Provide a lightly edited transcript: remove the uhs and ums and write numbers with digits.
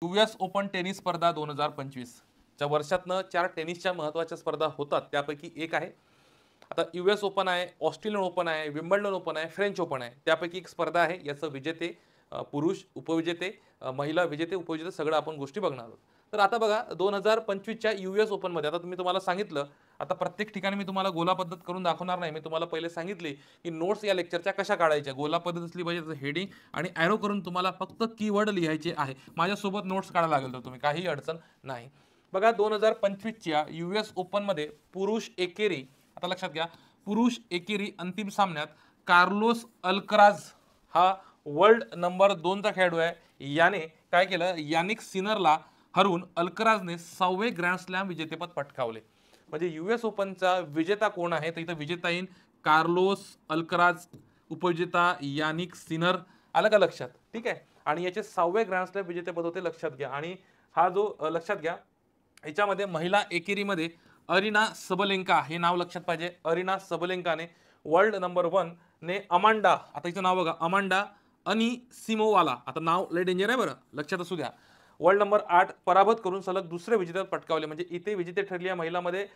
US open tennis स्पर्धा 2025 च्या वर्षातनं 4 टेनिसच्या महत्त्वाच्या स्पर्धा होतात. त्यापैकी एक आहे. आता US ओपन आहे, ऑस्ट्रेलियन ओपन आहे, विम्बल्डन ओपन आहे, फ्रेंच ओपन आहे. त्यापैकी एक स्पर्धा आहे. याचं विजेते पुरुष उपविजेते, महिला विजेते, उपविजेते सगळं आपण गोष्टी बघणार आहोत. तर आता बघा 2025च्या US ओपनमध्ये आता तुम्हाला सांगितलं, आता प्रत्येक ठिकाणी मी तुम्हाला गोला पद्धत करून दाखवणार नाही. मी तुम्हाला पहिले सांगितले, की नोट्स या लेक्चरच्या कशा काढायच्या. गोला पद्धत असली पाहिजे, हेडिंग आणि ॲरो करून तुम्हाला फक्त कीवर्ड लिहायचे आहे. माझ्यासोबत नोट्स काढायला लागेल तर तुम्ही काही अडचण नाही. बघा 2025च्या US ओपनमध्ये पुरुष एकेरी, आता लक्षात घ्या, पुरुष एकेरी अंतिम सामन्यात कार्लोस अल्कराज हा वर्ल्ड नंबर 2चा खेळाडू आहे. याने काय केलं, यानिक सिनरला हरवून अल्कराजने 6वे ग्रँड स्लॅम विजेतेपद पटकावले. म्हणजे US ओपनचा विजेता कोण आहे तर इथं विजेता येईल कार्लोस अल्कराज, उपविजेता यानिक सिनर. आलं का लक्षात? ठीक आहे. आणि याचे 6वे ग्रँड स्लॅम विजेतेपद होते, लक्षात घ्या. आणि हा जो लक्षात घ्या, याच्यामध्ये महिला एकेरीमध्ये अरिना सबलेंका हे नाव लक्षात पाहिजे. अरिना सबलेंकाने वर्ल्ड नंबर 1 ने अमांडा, आता हिचं नाव बघा, अमांडा अनिसिमोवाला, आता नाव लय डेंजर आहे बरं, लक्षात असू द्या, वर्ल्ड नंबर 8 पराभूत करून सलग दुसरे विजेतेपद पटकावले. म्हणजे इथे विजेते ठरली आहे महिलांमध्ये